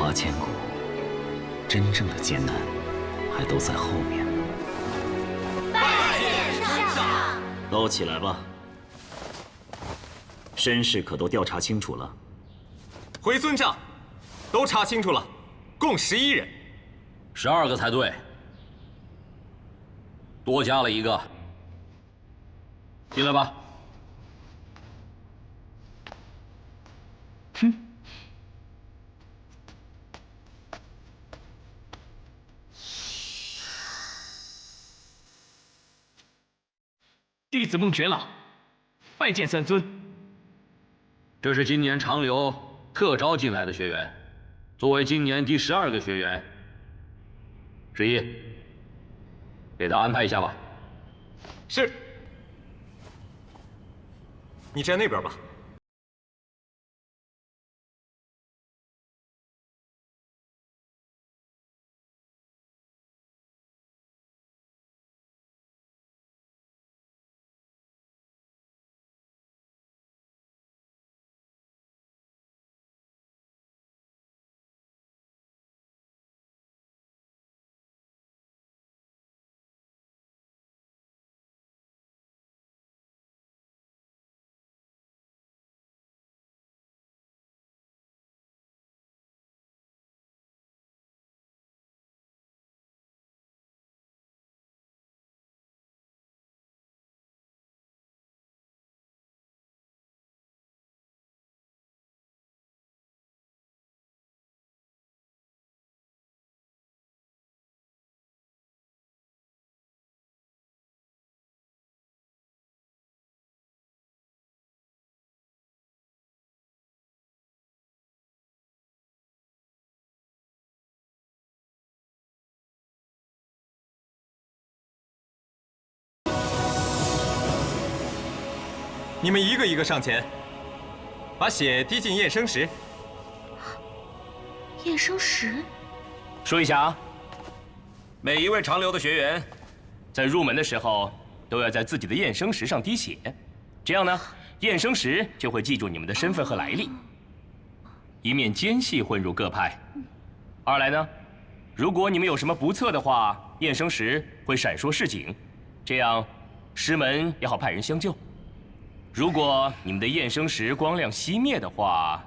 花千骨，真正的艰难还都在后面。拜见尊上。都起来吧。身世可都调查清楚了？回尊上，都查清楚了，共11人。12个才对，多加了一个。进来吧。哼。弟子孟玄老，拜见三尊。这是今年长留特招进来的学员，作为今年第12个学员，十一，给他安排一下吧。是。你站那边吧。你们一个一个上前，把血滴进验生石。验生石。说一下啊，每一位长留的学员，在入门的时候都要在自己的验生石上滴血，这样呢，验生石就会记住你们的身份和来历，以免奸细混入各派。二来呢，如果你们有什么不测的话，验生石会闪烁示警，这样师门也好派人相救。如果你们的验生石光亮熄灭的话，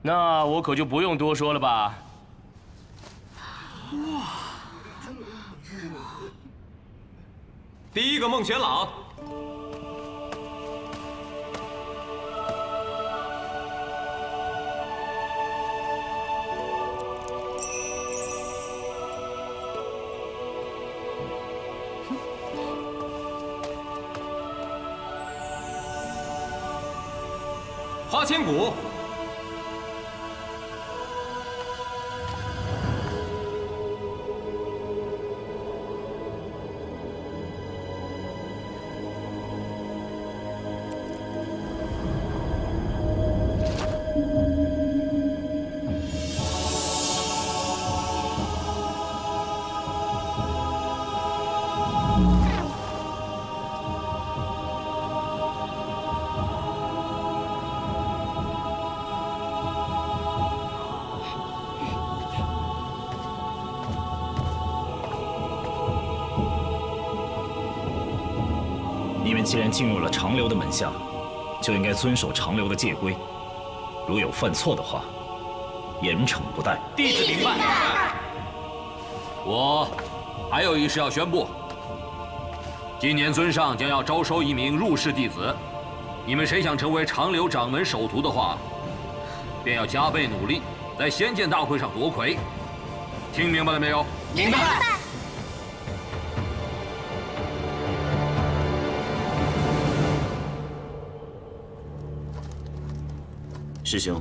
那我可就不用多说了吧。哇！第一个孟玄老。花千骨。你们既然进入了长留的门下，就应该遵守长留的戒规。如有犯错的话，严惩不贷。弟子明白。我还有一事要宣布：今年尊上将要招收一名入室弟子，你们谁想成为长留掌门首徒的话，便要加倍努力，在仙剑大会上夺魁。听明白了没有？明白。师兄，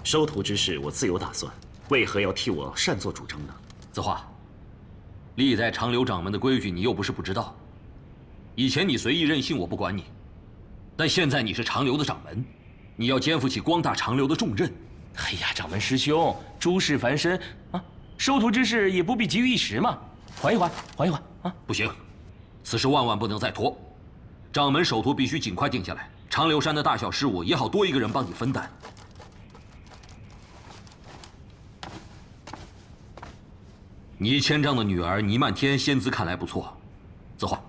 收徒之事我自有打算，为何要替我擅作主张呢？子画，历代长留掌门的规矩你又不是不知道。以前你随意任性，我不管你，但现在你是长留的掌门，你要肩负起光大长留的重任。哎呀，掌门师兄，诸事繁深啊，收徒之事也不必急于一时嘛，缓一缓，缓一缓啊！不行，此事万万不能再拖，掌门首徒必须尽快定下来，长留山的大小事务也好多一个人帮你分担。倪千丈的女儿倪漫天仙姿看来不错，字画。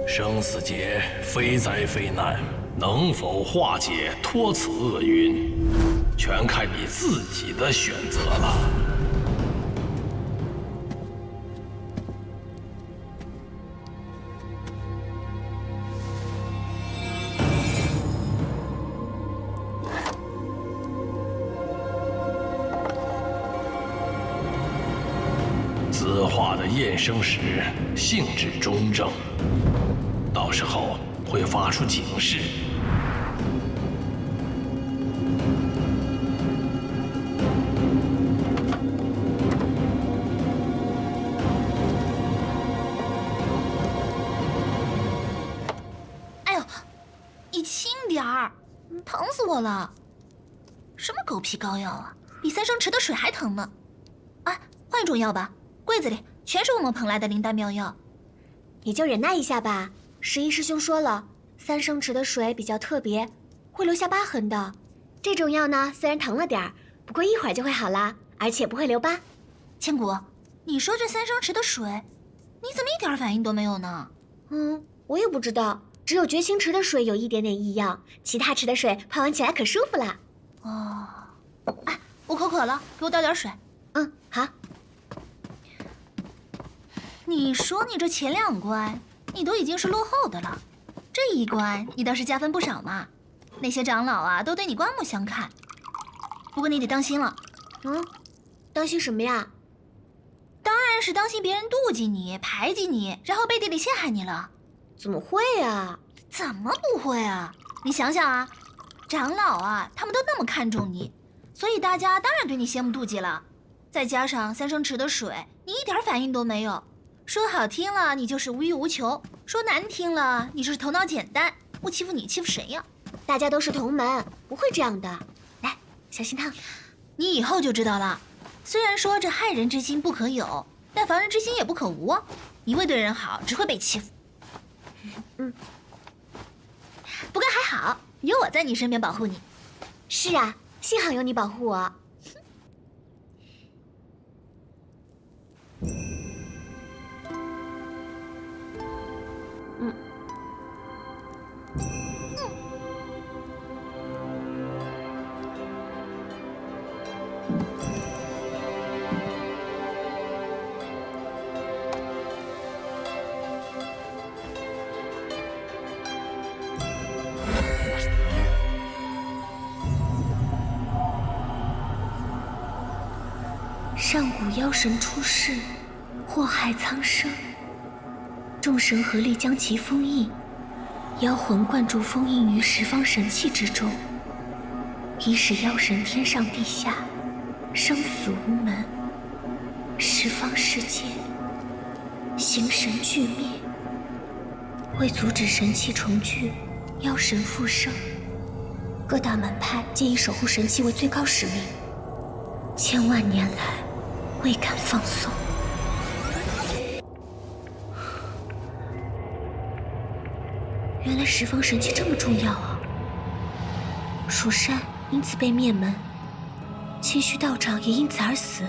生死劫非灾非难，能否化解脱此厄运，全看你自己的选择了。字画的验生石性质中正。到时候会发出警示。哎呦，你轻点儿，疼死我了！什么狗屁膏药啊，比三生池的水还疼呢！哎，换一种药吧，柜子里全是我们捧来的灵丹妙药。你就忍耐一下吧。十一师兄说了，三生池的水比较特别，会留下疤痕的。这种药呢，虽然疼了点儿，不过一会儿就会好啦，而且不会留疤。千古，你说这三生池的水，你怎么一点反应都没有呢？我也不知道，只有绝情池的水有一点点异样，其他池的水泡完起来可舒服了。哦，哎，我口渴了，给我倒点水。好。你说你这前2关，你都已经是落后的了，这一关你倒是加分不少嘛。那些长老啊，都对你刮目相看。不过你得当心了。当心什么呀？当然是当心别人妒忌你、排挤你，然后背地里陷害你了。怎么会啊？怎么不会啊？你想想啊，长老啊，他们都那么看重你，所以大家当然对你羡慕妒忌了。再加上三生池的水，你一点反应都没有。说好听了，你就是无欲无求；说难听了，你就是头脑简单。我欺负你，欺负谁呀？大家都是同门，不会这样的。来，小心烫。你以后就知道了。虽然说这害人之心不可有，但防人之心也不可无。一味对人好，只会被欺负。不过还好，有我在你身边保护你。是啊，幸好有你保护我。上古妖神出世，祸害苍生，众神合力将其封印，妖魂灌注封印于十方神器之中，以使妖神天上地下，生死无门，十方世界形神俱灭。为阻止神器重聚，妖神复生，各大门派皆以守护神器为最高使命，千万年来未敢放松。原来十方神器这么重要啊！蜀山因此被灭门，清虚道长也因此而死。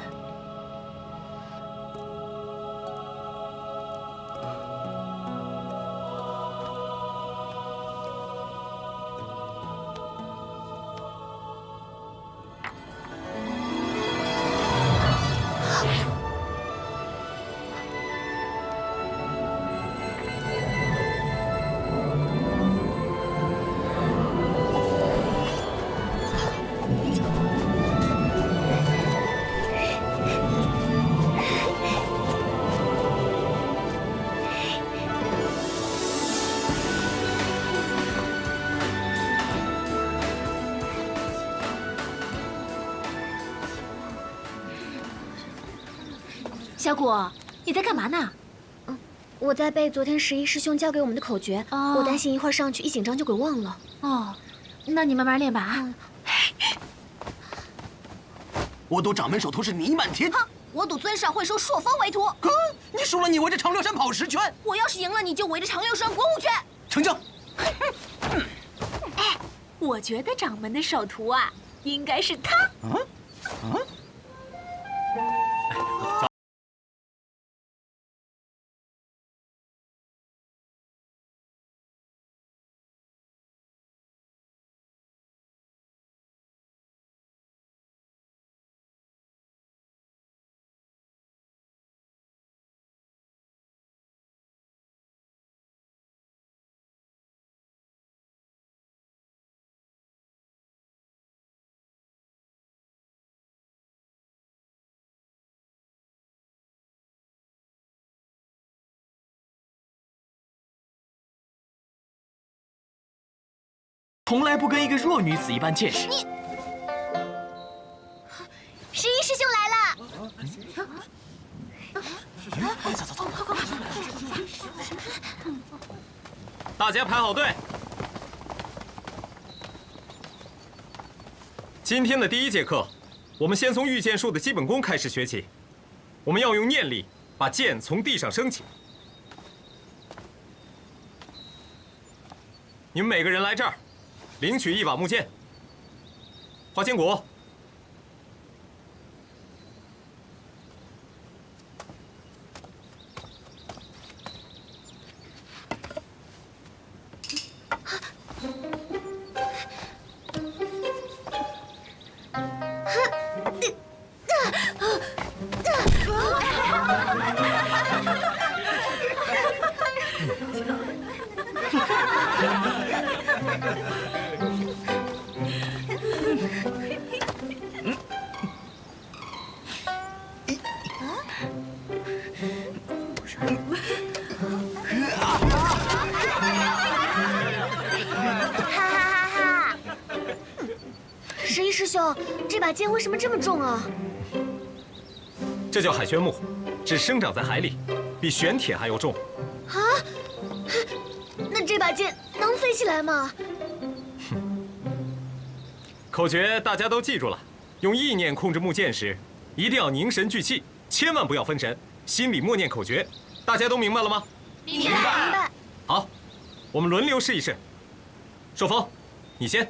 小果，你在干嘛呢？我在背昨天11师兄教给我们的口诀，我担心一会儿上去一紧张就给忘了。哦，那你慢慢练吧啊。我赌掌门手徒是倪漫天。我赌尊上会收朔风为徒。你输了，你围着长留山跑10圈。我要是赢了，你就围着长留山滚5圈。成交。哎，我觉得掌门的手徒啊，应该是他。从来不跟一个弱女子一般见识。你，11师兄来了。走，大家排好队。今天的第1节课，我们先从御剑术的基本功开始学起。我们要用念力把剑从地上升起。你们每个人来这儿，领取1把木剑。花千骨，11师兄，这把剑为什么这么重啊？这叫海玄木，只生长在海里，比玄铁还要重。啊？那这把剑能飞起来吗？口诀大家都记住了，用意念控制木剑时，一定要凝神聚气，千万不要分神，心里默念口诀。大家都明白了吗？明白。好，我们轮流试一试。朔风，你先。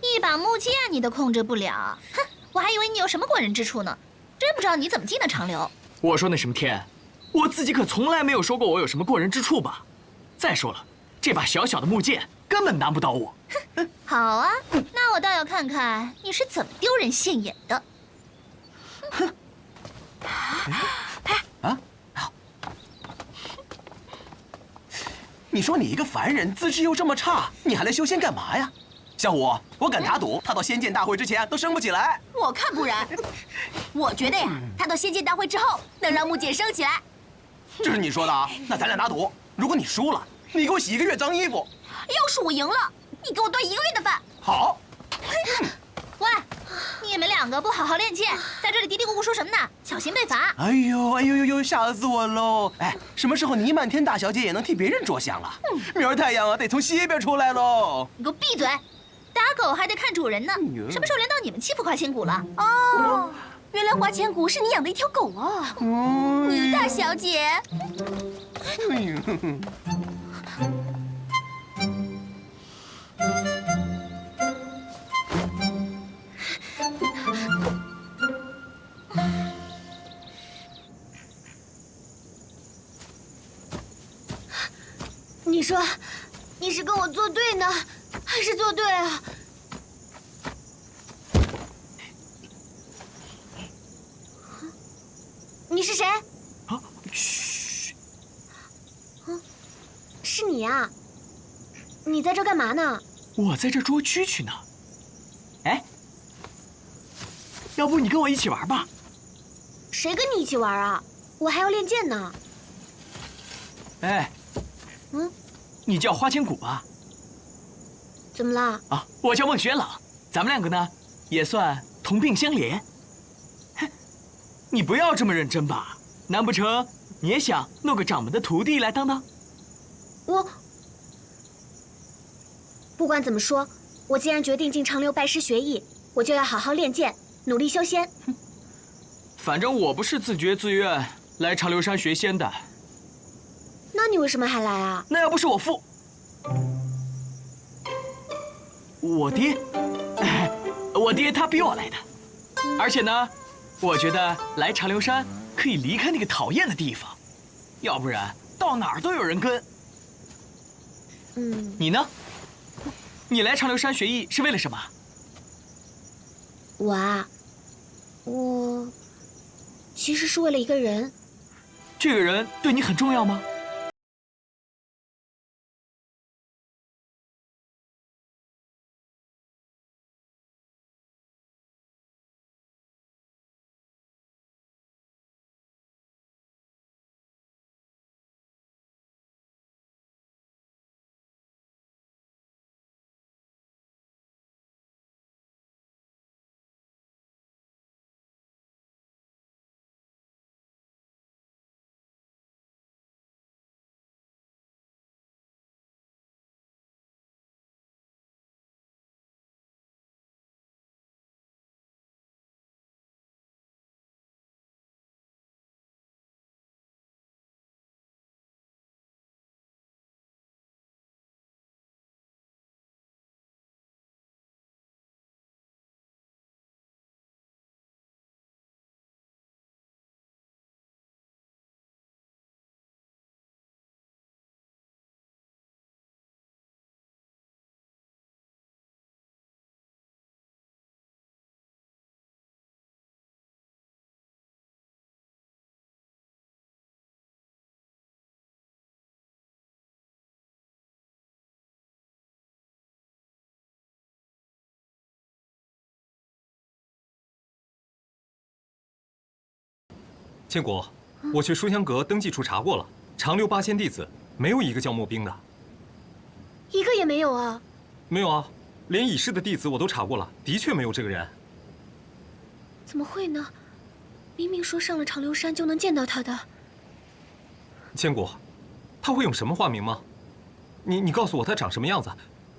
一把木剑你都控制不了，哼！我还以为你有什么过人之处呢，真不知道你怎么进的长留。我说那什么天，我自己可从来没有说过我有什么过人之处吧？再说了，这把小小的木剑根本难不倒我。好啊，那我倒要看看你是怎么丢人现眼的。哼！你说你一个凡人，资质又这么差，你还来修仙干嘛呀？小虎，我敢打赌，他到仙剑大会之前都升不起来。我看不然，我觉得呀，他到仙剑大会之后能让木剑升起来。这是你说的啊？那咱俩打赌，如果你输了，你给我洗1个月脏衣服；要是我赢了，你给我端1个月的饭。好。喂，你们2个不好好练剑，在这里嘀嘀咕咕说什么呢？小心被罚！哎呦，吓死我喽！哎，什么时候倪漫天大小姐也能替别人着想了？明儿太阳啊，得从西边出来喽！你给我闭嘴！打狗还得看主人呢，什么时候轮到你们欺负花千骨了？哦，原来花千骨是你养的一条狗啊！你大小姐，哎呦，你说，你是跟我作对呢，还是作对啊？你是谁？啊，嘘！是你啊？你在这干嘛呢？我在这捉蛐蛐呢。哎，要不你跟我一起玩吧？谁跟你一起玩啊？我还要练剑呢。哎，你叫花千骨吧？怎么了？啊，我叫孟学朗，咱们两个呢，也算同病相怜。哼，你不要这么认真吧？难不成你也想弄个掌门的徒弟来当当？我不管怎么说，我既然决定进长留拜师学艺，我就要好好练剑，努力修仙。反正我不是自觉自愿来长留山学仙的。那你为什么还来啊？那要不是我爹，我爹他逼我来的。而且呢，我觉得来长留山可以离开那个讨厌的地方，要不然到哪儿都有人跟。你呢？你来长留山学艺是为了什么？我啊，我其实是为了一个人。这个人对你很重要吗？千古，我去书香阁登记处查过了，长留8仙弟子没有一个叫莫冰的。一个也没有啊。没有啊，连已逝的弟子我都查过了，的确没有这个人。怎么会呢？明明说上了长留山就能见到他的。千古，他会用什么化名吗？你告诉我他长什么样子，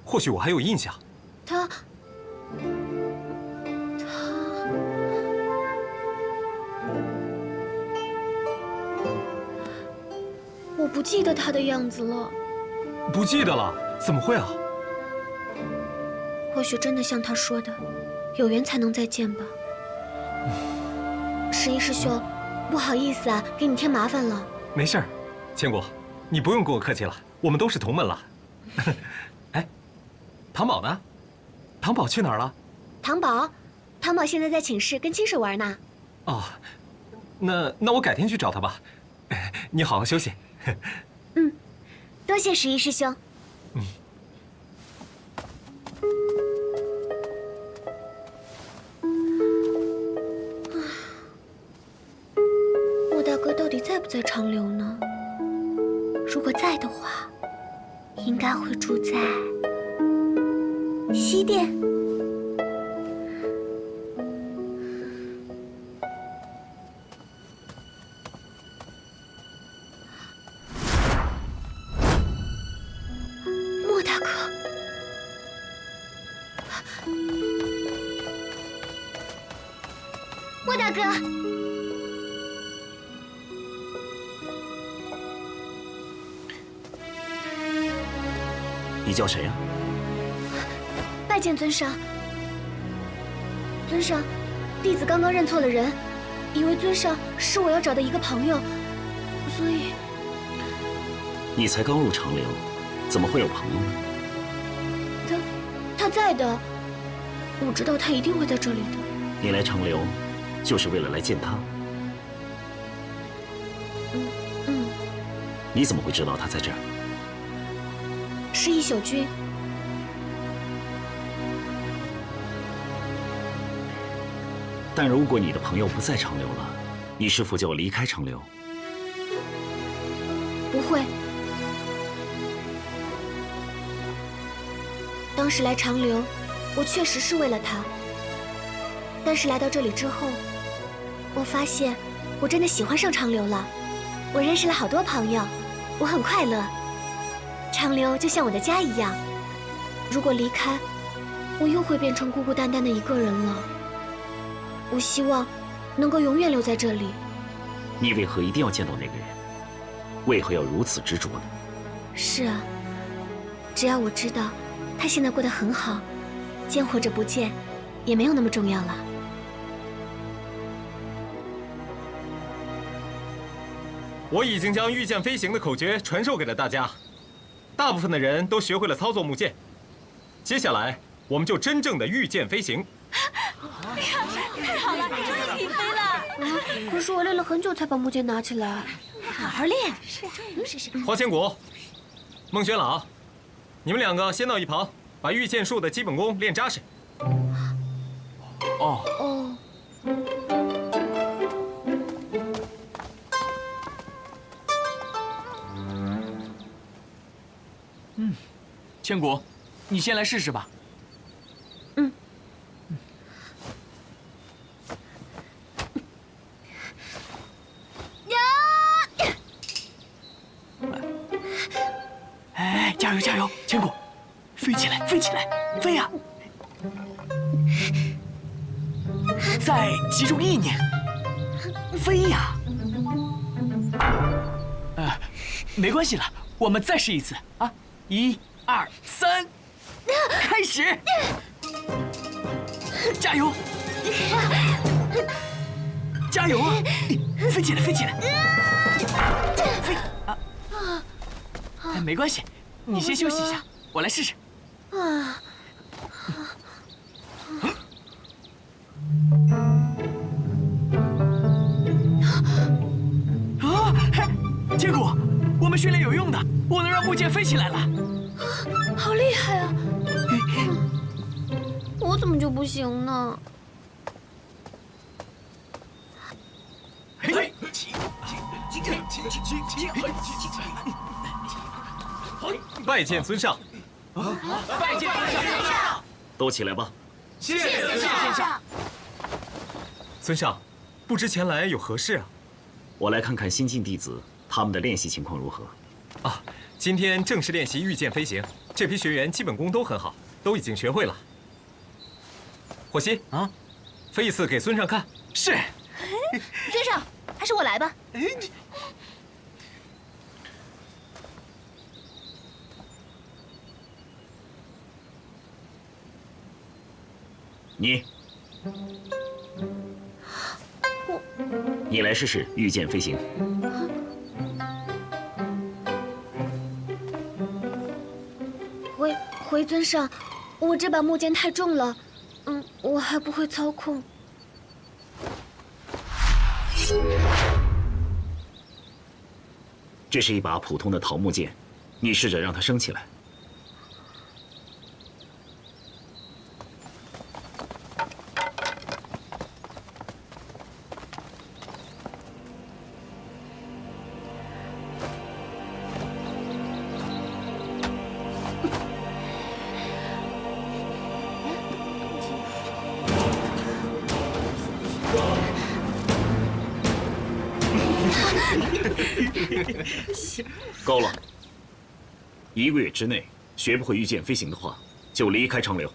或许我还有印象。他我不记得他的样子了。不记得了？怎么会啊？或许真的像他说的，有缘才能再见吧。十一师兄，不好意思啊，给你添麻烦了。没事儿，千古，你不用跟我客气了，我们都是同门了。哎，唐宝呢？唐宝去哪儿了？唐宝现在在寝室跟清水玩呢。哦，那我改天去找他吧。你好好休息。多谢十一师兄。莫大哥到底在不在长留呢？如果在的话，应该会住在西殿。莫大哥，莫大哥，你叫谁呀？拜见尊上。尊上，弟子刚刚认错了人，以为尊上是我要找的一个朋友，所以……你才刚入长留，怎么会有朋友呢？他在的，我知道他一定会在这里的。你来长留，就是为了来见他？嗯，你怎么会知道他在这儿？是一宿君。但如果你的朋友不在长留了，你是否就要离开长留？不会。当时来长留，我确实是为了他。但是来到这里之后，我发现我真的喜欢上长留了。我认识了好多朋友，我很快乐。长留就像我的家一样。如果离开，我又会变成孤孤单单的一个人了。我希望能够永远留在这里。你为何一定要见到那个人？为何要如此执着呢？是啊，只要我知道他现在过得很好，见或者不见，也没有那么重要了。我已经将御剑飞行的口诀传授给了大家，大部分的人都学会了操作木剑。接下来，我们就真正的御剑飞行。太好了，终于可以飞了！可是我练了很久才把木剑拿起来。好好练，试试。花千骨、孟玄朗，你们两个先到一旁，把御剑术的基本功练扎实。哦，千古，你先来试试吧。哎，加油加油，千古，飞起来飞起来，飞呀！再集中意念，飞呀！没关系了，我们再试一次啊！1、2、3，开始！加油！加油啊！飞起来飞起来！飞啊！没关系，你先休息一下，我来试试。千古，我们训练有用的，我能让木剑飞起来了。好厉害啊！我怎么就不行呢？拜见尊上。拜见尊上。都起来吧。谢谢尊上。尊上，不知前来有何事啊？我来看看新进弟子他们的练习情况如何。啊，今天正式练习御剑飞行，这批学员基本功都很好，都已经学会了。火蜥啊，飞一次给尊上看。是。尊上，还是我来吧。你来试试御剑飞行。回尊上，我这把木剑太重了，我还不会操控。这是一把普通的桃木剑，你试着让它升起来。够了！1个月之内学不会御剑飞行的话，就离开长留。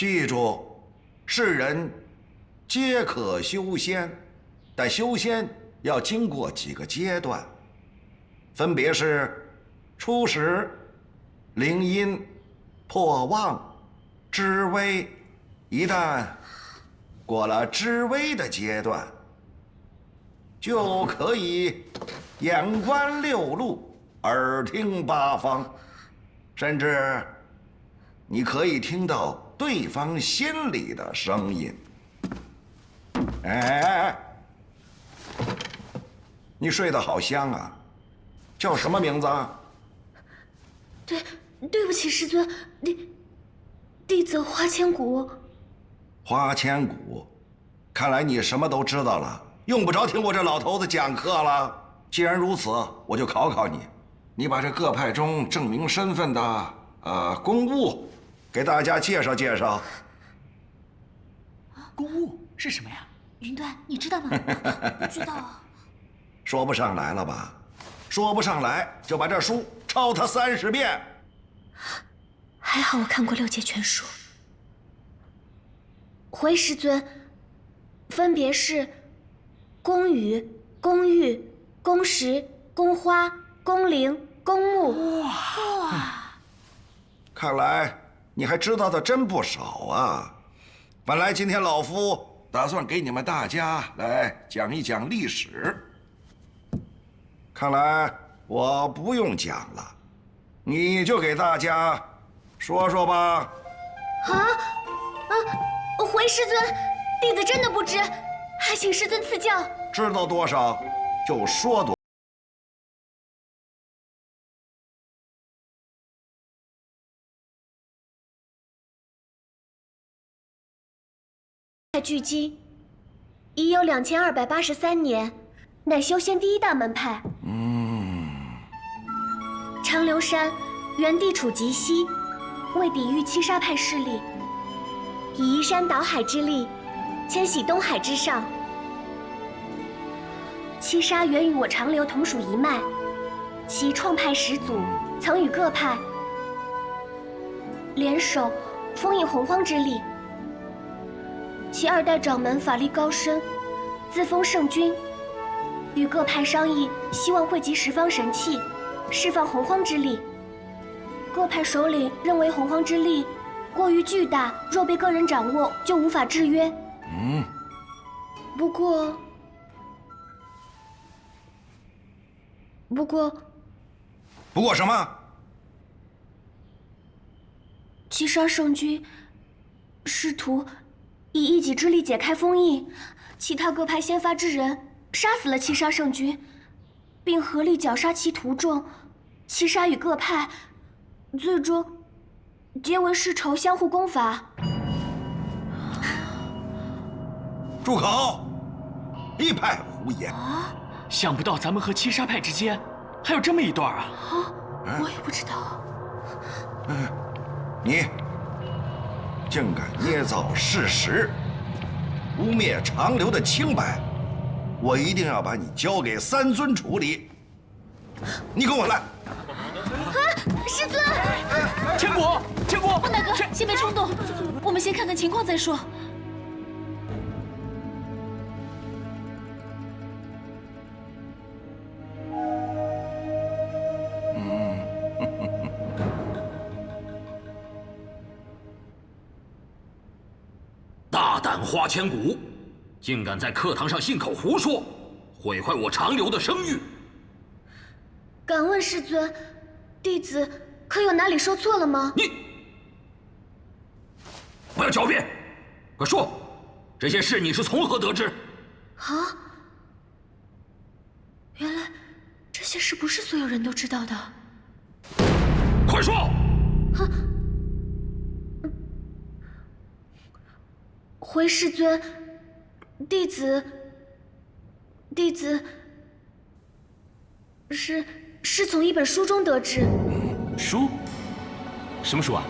记住，世人皆可修仙，但修仙要经过几个阶段，分别是初始、灵阴、破妄、知微。一旦过了知微的阶段，就可以眼观六路，耳听八方，甚至你可以听到对方心里的声音。哎，你睡得好香啊！叫什么名字啊？对不起，师尊，弟子花千骨。花千骨，看来你什么都知道了，用不着听我这老头子讲课了。既然如此，我就考考你，你把这各派中证明身份的公务，给大家介绍介绍。公务是什么呀？云端，你知道吗？不知道啊。说不上来了吧？说不上来就把这书抄他30遍。还好我看过6节全书。回师尊，分别是宫羽、宫玉、宫石、宫花、宫灵、宫木。哇！看来你还知道的真不少啊！本来今天老夫打算给你们大家来讲一讲历史，看来我不用讲了，你就给大家说说吧。回师尊，弟子真的不知，还请师尊赐教。知道多少就说多。距今已有2283年，乃修仙第一大门派。长留山原地处极西，为抵御七杀派势力，以移山倒海之力迁徙东海之上。七杀原与我长留同属一脉，其创派始祖曾与各派联手封印洪荒之力。其2代掌门法力高深，自封圣君，与各派商议，希望汇集10方神器，释放洪荒之力。各派首领认为洪荒之力过于巨大，若被个人掌握，就无法制约。不过什么？七杀圣君试图以一己之力解开封印，其他各派先发制人，杀死了七杀圣君，并合力绞杀其徒众。七杀与各派最终结为世仇，相互攻伐。住口！一派胡言！想不到咱们和七杀派之间还有这么一段啊！我也不知道。你竟敢捏造事实，污蔑长留的清白，我一定要把你交给三尊处理。你跟我来。师尊，千果，大哥，先别冲动，我们先看看情况再说。大胆花千骨，竟敢在课堂上信口胡说，毁坏我长留的声誉！敢问师尊，弟子可有哪里说错了吗？你不要狡辩，快说，这些事你是从何得知？啊！原来这些事不是所有人都知道的。快说！回师尊，弟子是从一本书中得知。书？什么书啊？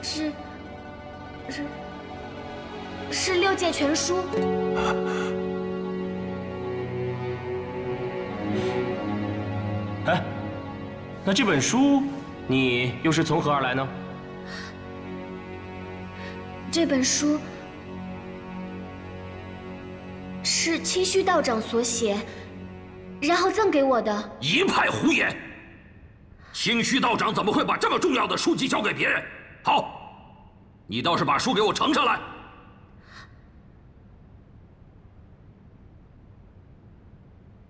是6界全书。哎，那这本书你又是从何而来呢？这本书是清虚道长所写，然后赠给我的。一派胡言！清虚道长怎么会把这么重要的书籍交给别人？好，你倒是把书给我呈上来。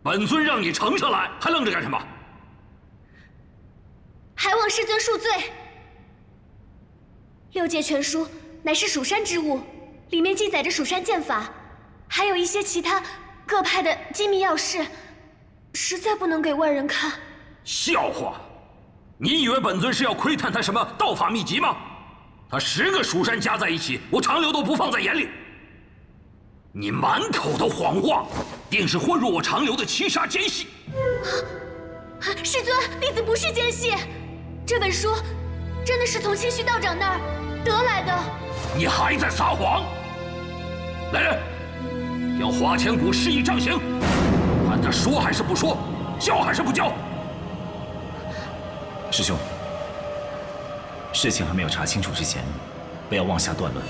本尊让你呈上来，还愣着干什么？还望师尊恕罪。六界全书乃是蜀山之物，里面记载着蜀山剑法，还有一些其他各派的机密要事，实在不能给外人看。笑话！你以为本尊是要窥探他什么道法秘籍吗？他10个蜀山加在一起，我长留都不放在眼里。你满口的谎话，定是混入我长留的七杀奸细。师尊，弟子不是奸细，这本书真的是从清虚道长那儿得来的。你还在撒谎！来人，将花千骨施以杖刑，看他说还是不说，教还是不教。师兄，事情还没有查清楚之前，不要妄下断论。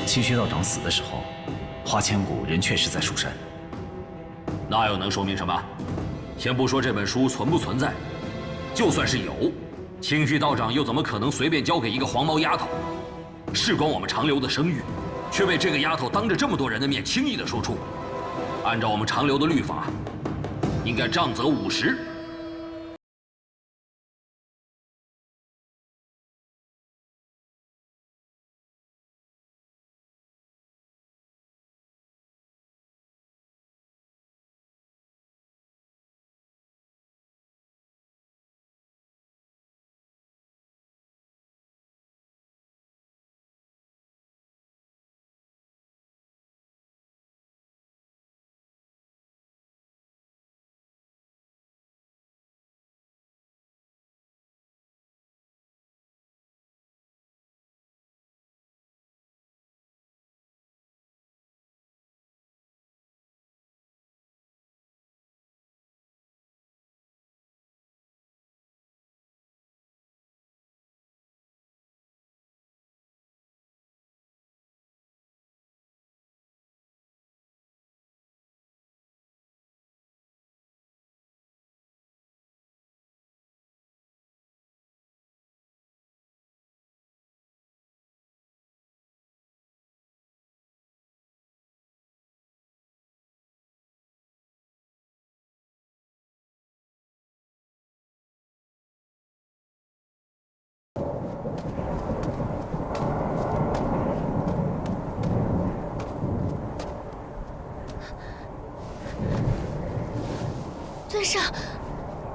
清虚道长死的时候，花千骨人确实在蜀山。那又能说明什么？先不说这本书存不存在，就算是有，清虚道长又怎么可能随便交给一个黄毛丫头？事关我们长留的声誉，却被这个丫头当着这么多人的面轻易地说出。按照我们长留的律法，应该杖责50。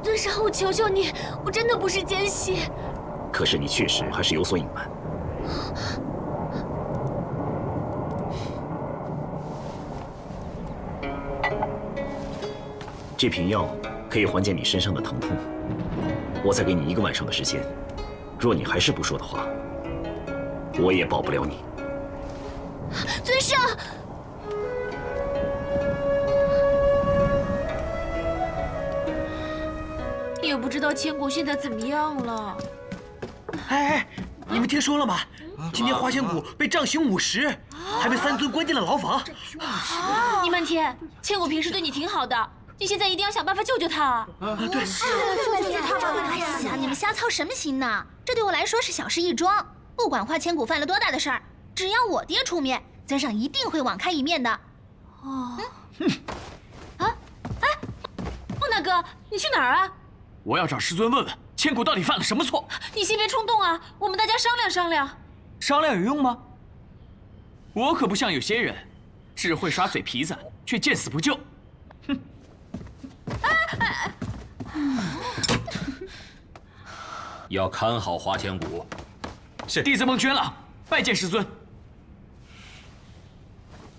尊上，我求求你，我真的不是奸细。可是你确实还是有所隐瞒。这瓶药可以缓解你身上的疼痛，我再给你1个晚上的时间。若你还是不说的话，我也保不了你。尊上。也不知道千骨现在怎么样了。哎，你们听说了吗？今天花千骨被杖刑50，还被3尊关进了牢房。你漫天，千骨平时对你挺好的，你现在一定要想办法救救他啊！对，是救他。哎呀，你们瞎操什么心呢？这对我来说是小事一桩。不管花千骨犯了多大的事儿，只要我爹出面，尊上一定会网开一面的。哦。哎，孟大哥，你去哪儿啊？我要找师尊问问千骨到底犯了什么错。你先别冲动啊，我们大家商量商量。商量有用吗？我可不像有些人，只会耍嘴皮子，却见死不救。哼！要看好花千骨。是弟子孟娟朗，拜见师尊。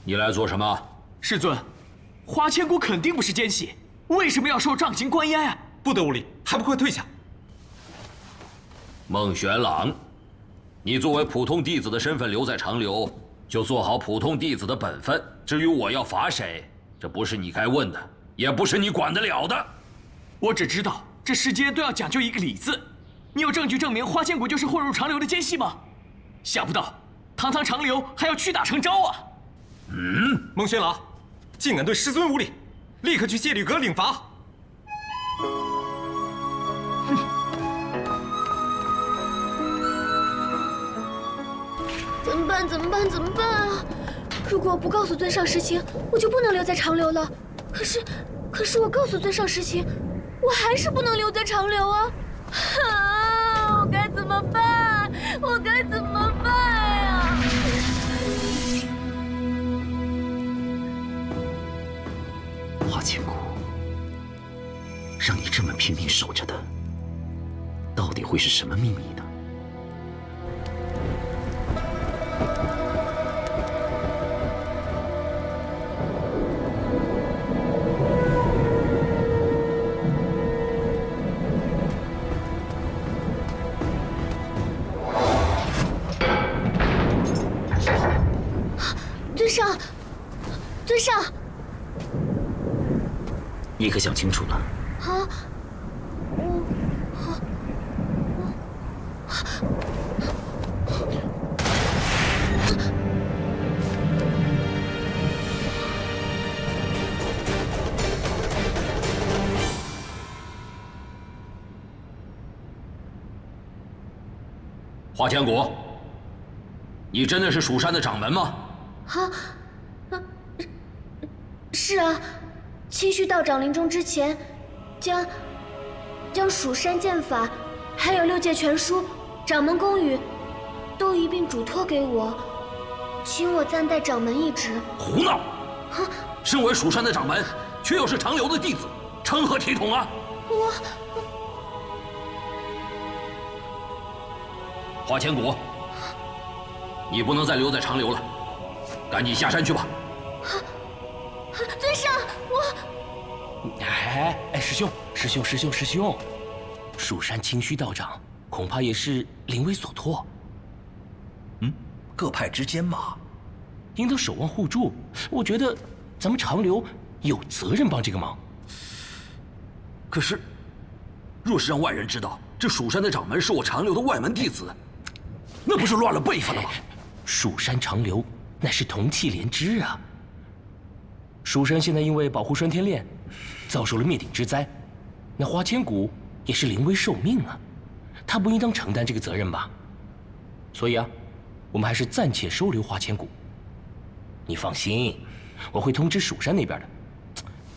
你来做什么？师尊，花千骨肯定不是奸细，为什么要受杖刑关押啊？不得无礼，还不快退下！孟玄朗，你作为普通弟子的身份留在长留，就做好普通弟子的本分。至于我要罚谁，这不是你该问的，也不是你管得了的。我只知道这世间都要讲究一个理字。你有证据证明花千骨就是混入长留的奸细吗？想不到堂堂长留还要屈打成招啊！孟宣老，竟敢对师尊无礼，立刻去戒律阁领罚。怎么办？怎么办？怎么办啊！如果我不告诉尊上实情，我就不能留在长留了。可是我告诉尊上实情，我还是不能留在长留啊！啊！我该怎么办？我该怎么办呀？花千骨，让你这么拼命守着的，到底会是什么秘密呢？尊上，你可想清楚了？啊，花千骨，你真的是蜀山的掌门吗？是啊，清虚道长临终之前，将蜀山剑法，还有6界全书、掌门公语，都一并嘱托给我，请我暂代掌门一职。胡闹！身为蜀山的掌门，却又是长留的弟子，成何体统啊！花千骨，你不能再留在长留了，赶紧下山去吧。尊上，师兄，蜀山清虚道长恐怕也是临危所托。各派之间嘛，应当守望互助。我觉得咱们长留有责任帮这个忙。可是，若是让外人知道这蜀山的掌门是我长留的外门弟子，那不是乱了辈分了吗？蜀山长留乃是同气连枝啊。蜀山现在因为保护栓天炼，遭受了灭顶之灾，那花千骨也是临危受命啊，他不应当承担这个责任吧？所以啊，我们还是暂且收留花千骨。你放心，我会通知蜀山那边的，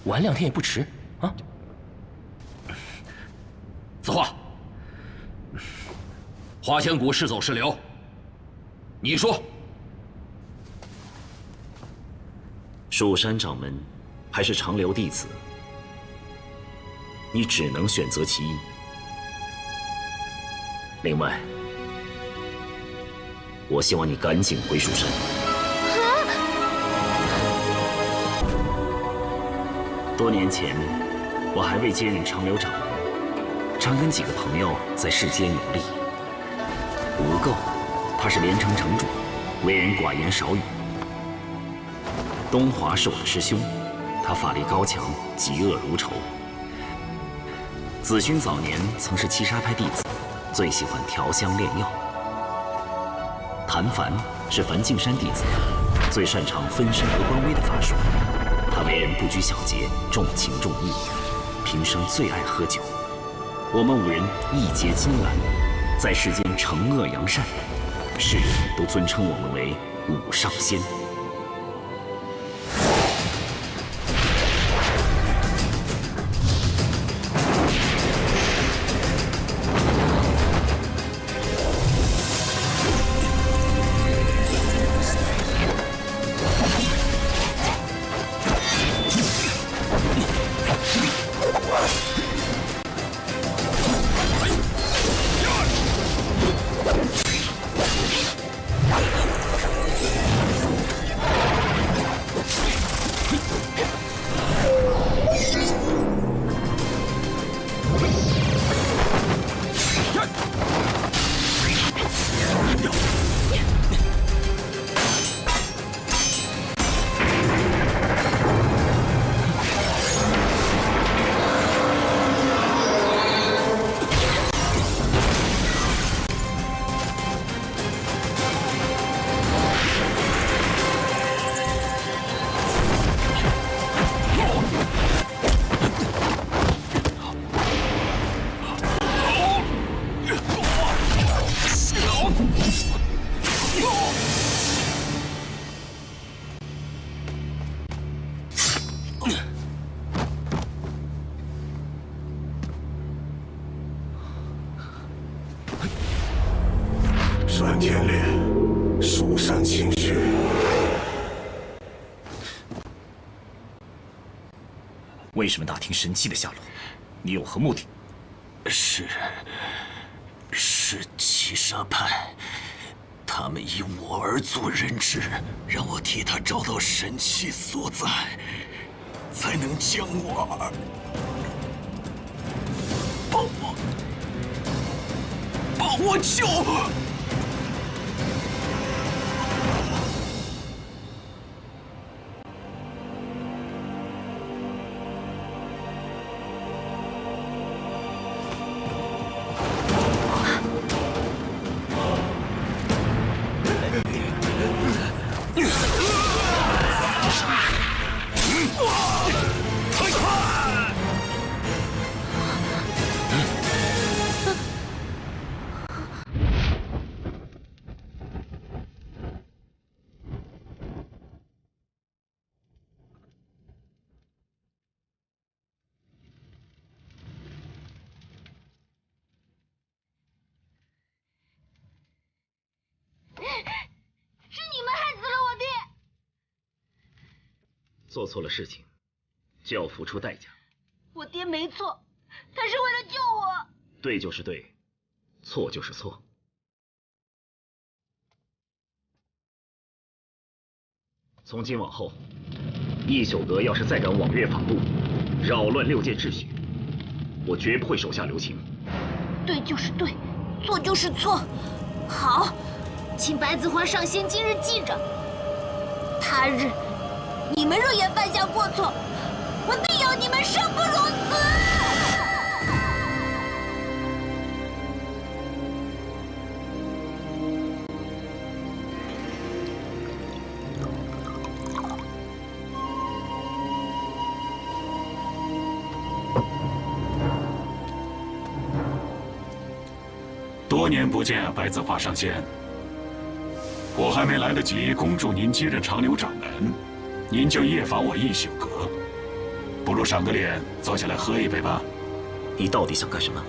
晚2天也不迟啊。子画，花千骨是走是留，你说。蜀山掌门还是长留弟子，你只能选择其一。另外，我希望你赶紧回蜀山。多年前，我还未接任长留掌门，常跟几个朋友在世间游历。吴垢，他是连城城主，为人寡言少语。东华是我的师兄，他法力高强，嫉恶如仇。子勋早年曾是七杀派弟子，最喜欢调香炼药。谭凡是梵净山弟子，最擅长分身和官微的法术。他为人不拘小节，重情重义，平生最爱喝酒。我们5人义结金兰，在世间惩恶扬善，世人都尊称我们为五上仙。为什么打听神器的下落？你有何目的？是七杀派，他们以我而做人质，让我替他找到神器所在，才能将我把我救。做错了事情，就要付出代价。我爹没错，他是为了救我。对就是对，错就是错。从今往后，一宿阁要是再敢枉越法度，扰乱六界秩序，我绝不会手下留情。对就是对，错就是错。好，请白子华上仙今日记着，他日你们若也犯下过错，我定要你们生不如死！多年不见啊，白子华上仙，我还没来得及恭祝您接任长留掌门，您就夜访我一宿阁，不如赏个脸，坐下来喝一杯吧。你到底想干什么？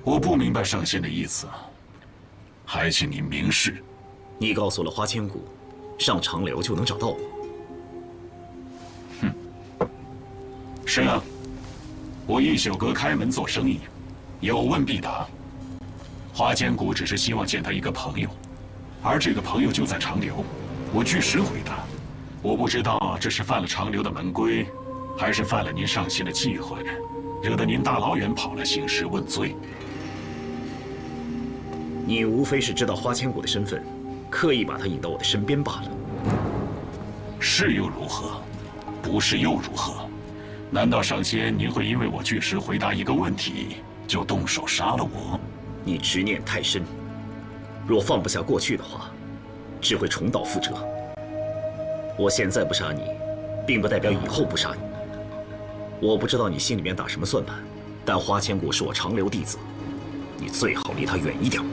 我不明白上仙的意思，还请您明示。你告诉了花千骨，上长留就能找到我。哼，是啊，我一宿阁开门做生意，有问必答。花千骨只是希望见他一个朋友，而这个朋友就在长留。我据实回答，我不知道这是犯了长留的门规，还是犯了您上仙的忌讳，惹得您大老远跑来兴师问罪。你无非是知道花千骨的身份，刻意把他引到我的身边罢了。是又如何？不是又如何？难道上仙您会因为我据实回答一个问题，就动手杀了我？你执念太深，若放不下过去的话，只会重蹈覆辙。我现在不杀你，并不代表以后不杀你。我不知道你心里面打什么算盘，但花千骨是我长留弟子，你最好离他远一点。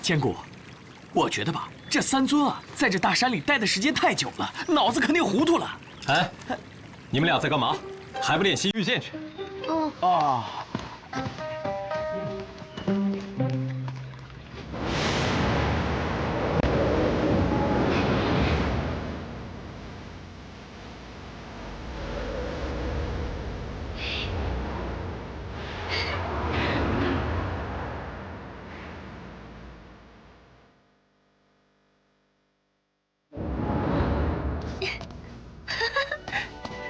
千骨，我觉得吧，这三尊啊，在这大山里待的时间太久了，脑子肯定糊涂了。哎，你们俩在干嘛？还不练习御剑去？哦。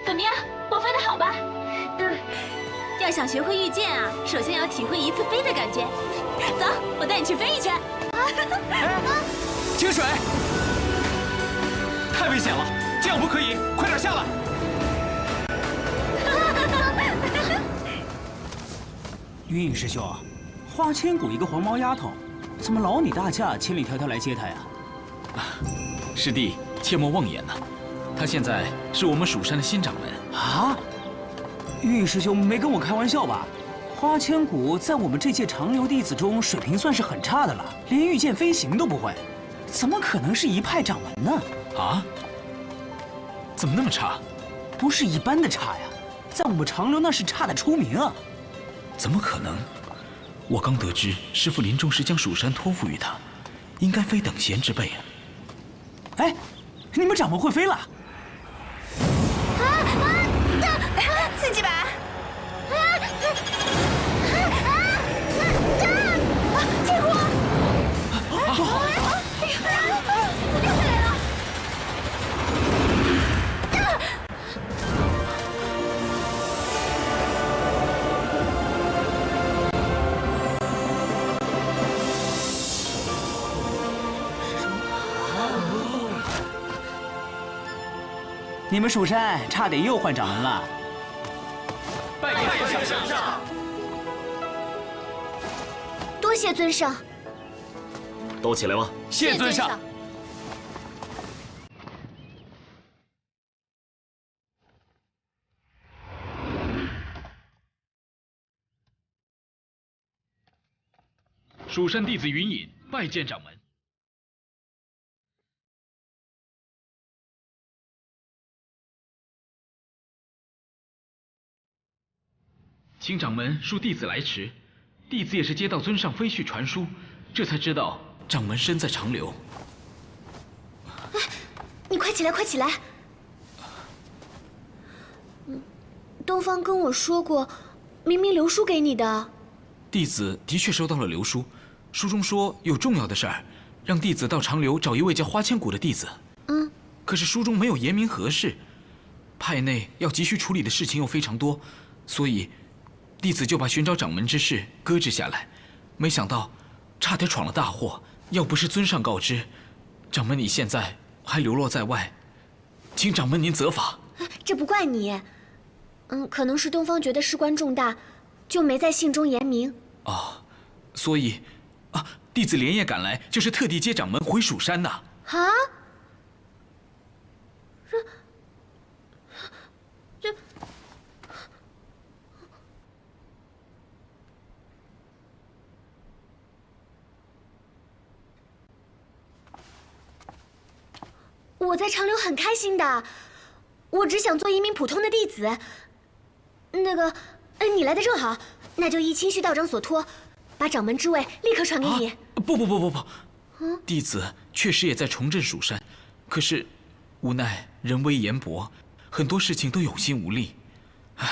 怎么样，我飞得好吧？要想学会御剑啊，首先要体会一次飞的感觉。走，我带你去飞一圈。清水，太危险了，这样不可以，快点下来！云隐师兄，花千骨一个黄毛丫头，怎么劳你大驾千里迢迢来接她呀？师弟，切莫妄言呐，她现在是我们蜀山的新掌门啊！云隐师兄没跟我开玩笑吧？花千骨在我们这届长留弟子中水平算是很差的了，连御剑飞行都不会，怎么可能是一派掌门呢？啊？怎么那么差？不是一般的差呀，在我们长留那是差得出名啊！怎么可能？我刚得知师父临终时将蜀山托付于他，应该非等闲之辈啊！哎，你们掌门会飞了！刺激吧！结果，不好！又回来了！你们蜀山差点又换掌门了。拜见尊上。多谢尊上。都起来吧。谢尊上。蜀山弟子云隐拜见掌门。请掌门恕弟子来迟，弟子也是接到尊上飞絮传书，这才知道掌门身在长留。你快起来，快起来！东方跟我说过，明明留书给你的。弟子的确收到了留书，书中说有重要的事儿，让弟子到长留找一位叫花千骨的弟子。可是书中没有言明何事，派内要急需处理的事情又非常多，所以弟子就把寻找掌门之事搁置下来。没想到差点闯了大祸，要不是尊上告知，掌门你现在还流落在外，请掌门您责罚。这不怪你，可能是东方觉得事关重大，就没在信中言明。哦，所以弟子连夜赶来，就是特地接掌门回蜀山呐。啊？这……我在长留很开心的，我只想做一名普通的弟子。那个，你来的正好，那就依清虚道长所托，把掌门之位立刻传给你。不，弟子确实也在重振蜀山，可是无奈人微言薄，很多事情都有心无力。唉，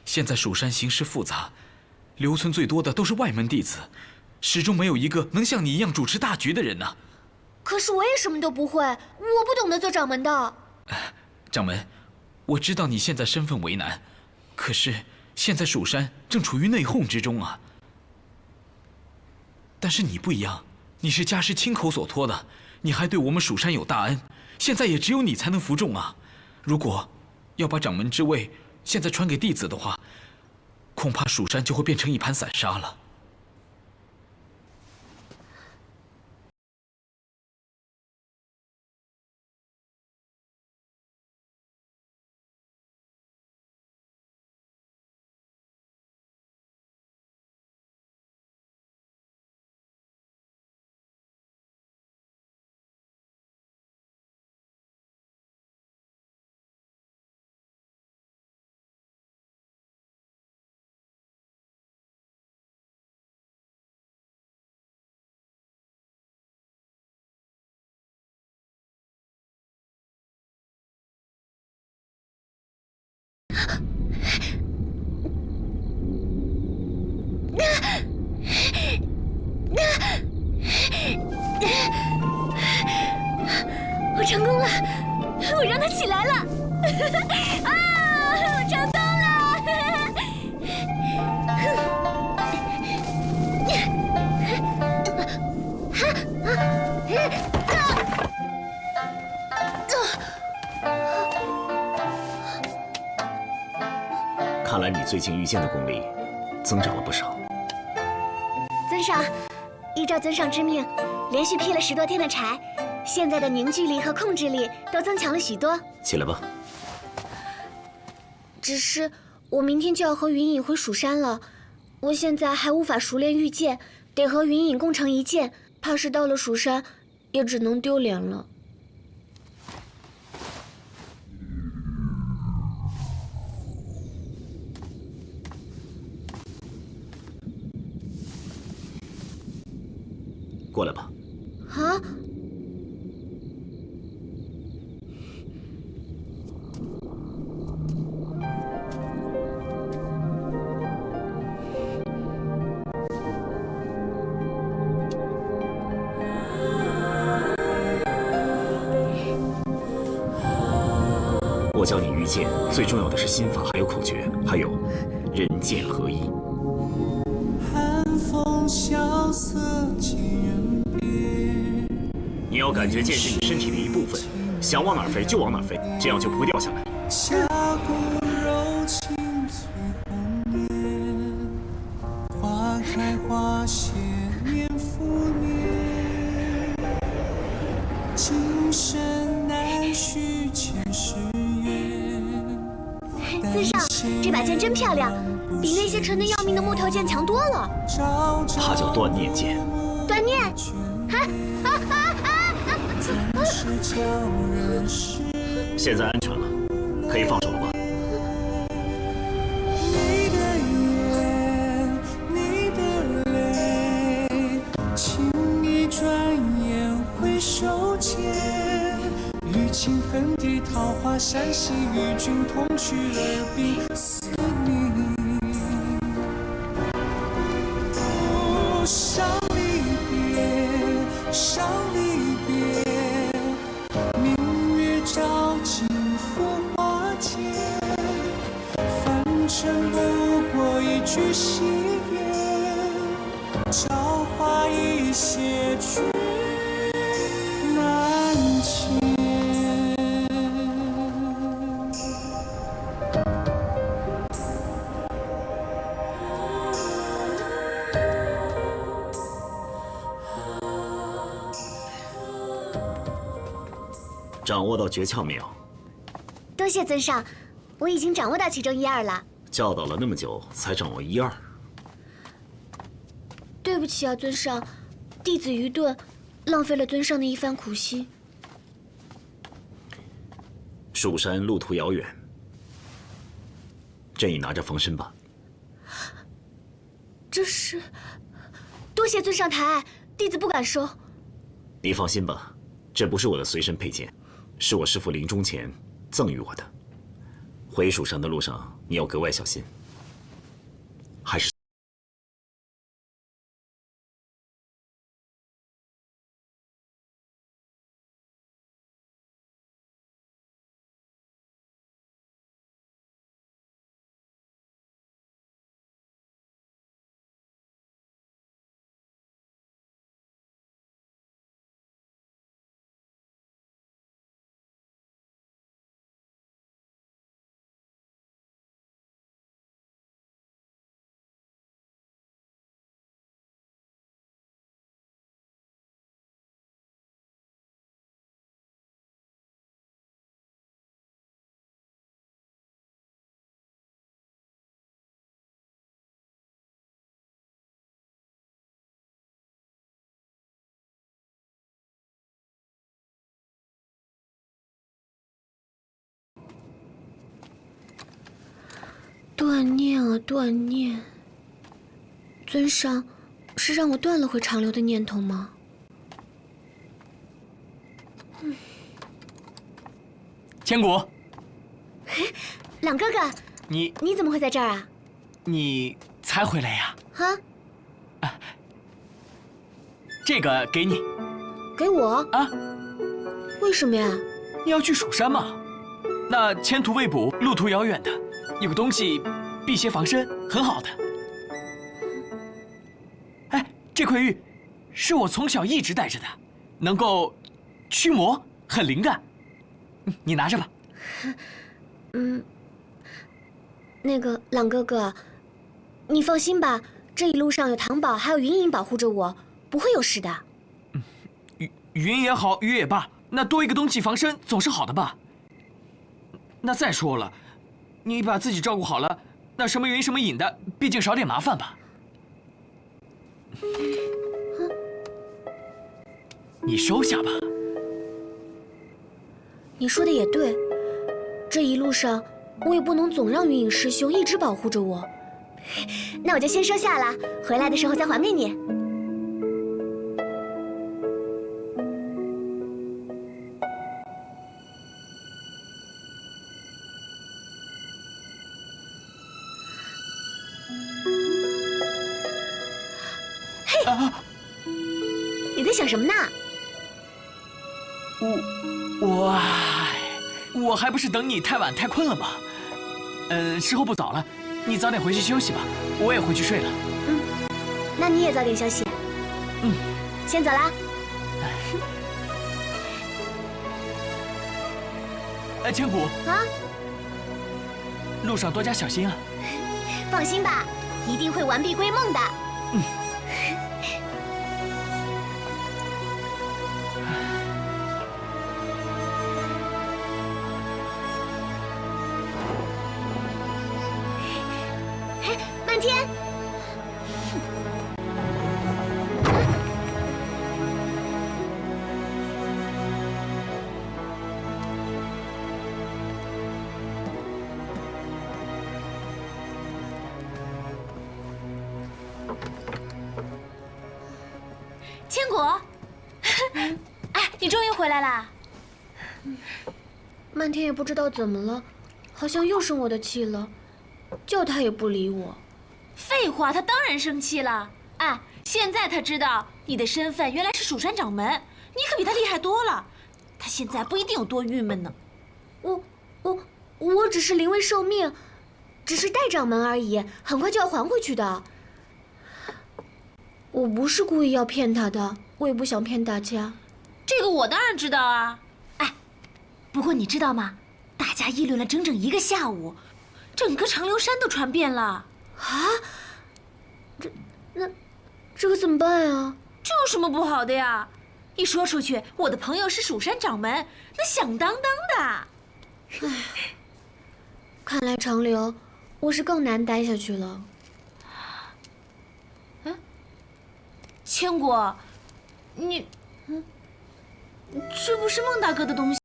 现在蜀山形势复杂，留存最多的都是外门弟子，始终没有一个能像你一样主持大局的人呐。可是我也什么都不会，我不懂得做掌门的。掌门，我知道你现在身份为难，可是现在蜀山正处于内讧之中啊。但是你不一样，你是家师亲口所托的，你还对我们蜀山有大恩，现在也只有你才能服众啊。如果要把掌门之位现在传给弟子的话，恐怕蜀山就会变成一盘散沙了。我成功了，我让他起来了！啊，我成功了！看来你最近御剑的功力增长了不少。尊上，依照尊上之命，连续劈了10多天的柴，现在的凝聚力和控制力都增强了许多。起来吧。只是我明天就要和云隐回蜀山了，我现在还无法熟练御剑，得和云隐共成一剑，怕是到了蜀山，也只能丢脸了。过来吧。啊！我教你御剑，最重要的是心法，还有口诀，还有人剑合一。寒风萧瑟几人别。你要感觉剑是你身体的一部分，想往哪儿飞就往哪儿飞，这样就不会掉下来。下骨柔情醉红颜，花开花谢年复年，今生难续前世缘。尊上，这把剑真漂亮，比那些沉得要命的木头剑强多了。它叫断念剑。断念？现在安全了，可以放手了吧？你的眼，你的泪，轻易转眼回首间。与情恨的桃花扇隙，与君同去而彼思念。哦，伤离别，伤离别。明月照尽浮华间，凡尘不过一句戏言，朝花一谢却难牵。掌握到诀窍没有？多谢尊上，我已经掌握到其中1、2了。教导了那么久，才掌握1、2。对不起啊，尊上，弟子愚钝，浪费了尊上的一番苦心。蜀山路途遥远，这你拿着防身吧。这是，多谢尊上抬爱，弟子不敢收。你放心吧，这不是我的随身佩剑，是我师父临终前赠予我的。回蜀山的路上，你要格外小心。还是。断念啊，断念！尊上是让我断了回长留的念头吗？千古，朗哥哥，你怎么会在这儿啊？你才回来呀？啊？这个给你。给我？啊？为什么呀？你要去蜀山嘛？那前途未卜，路途遥远的，有个东西辟邪防身，很好的。哎，这块玉是我从小一直带着的，能够驱魔，很灵的。你拿着吧。那个朗哥哥，你放心吧，这一路上有唐宝还有云影保护着我，不会有事的。云也好，雨也罢，那多一个东西防身总是好的吧？那再说了，你把自己照顾好了，那什么云什么影的，毕竟少点麻烦吧。你收下吧。你说的也对，这一路上我也不能总让云影师兄一直保护着我。那我就先收下了，回来的时候再还给你。嘿，你在想什么呢？我还不是等你太晚太困了吗？时候不早了，你早点回去休息吧，我也回去睡了。那你也早点休息。先走啦。千古啊，路上多加小心啊。放心吧，一定会完璧归梦的。漫天，千古，哎，你终于回来啦！漫天也不知道怎么了，好像又生我的气了，叫他也不理我。废话，他当然生气了。哎，现在他知道你的身份原来是蜀山掌门，你可比他厉害多了。他现在不一定有多郁闷呢。我只是临危受命，只是代掌门而已，很快就要还回去的。我不是故意要骗他的，我也不想骗大家。这个我当然知道啊。哎，不过你知道吗？大家议论了整整1个下午，整个长留山都传遍了。啊？这个怎么办啊？这有什么不好的呀？一说出去，我的朋友是蜀山掌门，那响当当的。唉，看来长留，我是更难待下去了。千果，你，这不是孟大哥的东西？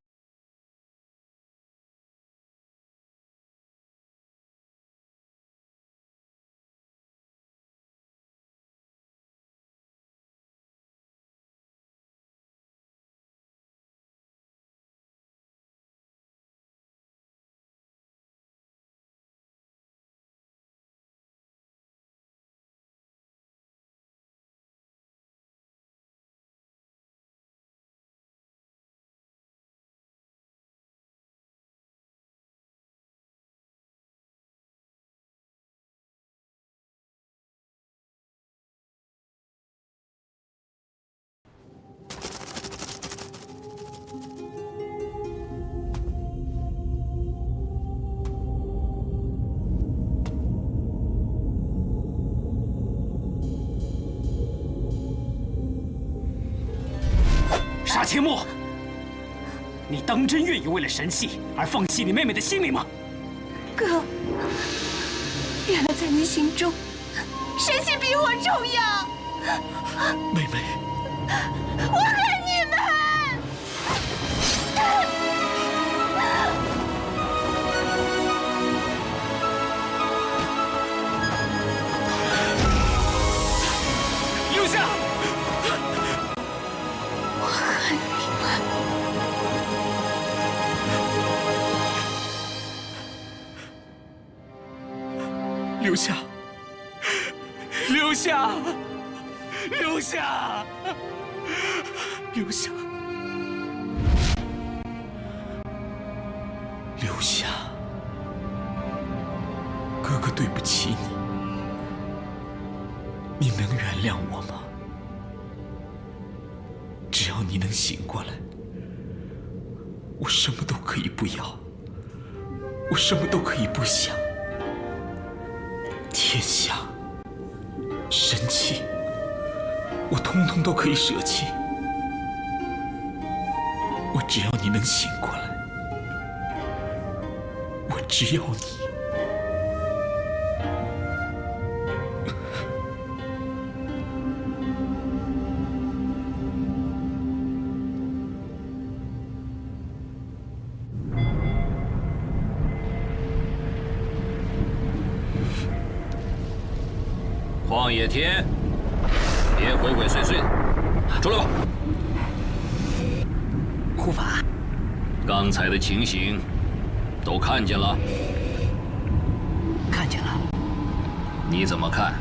杀阡陌，你当真愿意为了神器而放弃你妹妹的性命吗？哥，原来在你心中，神器比我重要。妹妹，我恨你们！留下！我恨你们！留下！留下！留下！留下！留下！哥哥对不起你，你能原谅我吗？只要你能醒过来，我什么都可以不要，我什么都可以不想。天下，神器，我通通都可以舍弃。我只要你能醒过来，我只要你。旷野天，别鬼鬼祟祟的，出来吧！护法，刚才的情形都看见了？看见了。你怎么看？